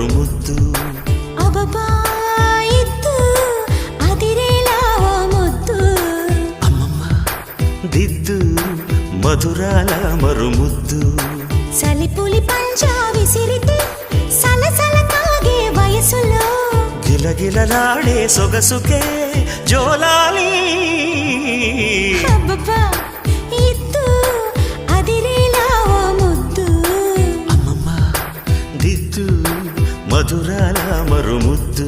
మరుముద్దు అబబా ఇద్దు అదిరేలా ఓ ముద్దు అమ్మమ్మ దిద్దు మధురాల మరుముద్దు సలిపులి పంజా విసిరితే సలసల కాగే వయసులో గిలగిలలాడే సొగసుకే జోలాలి అబ్బబ్బా ఇద్దు అదిరేలా ఓ ముద్దు అమ్మమ్మ దిద్దు మధురాల మరుముద్దు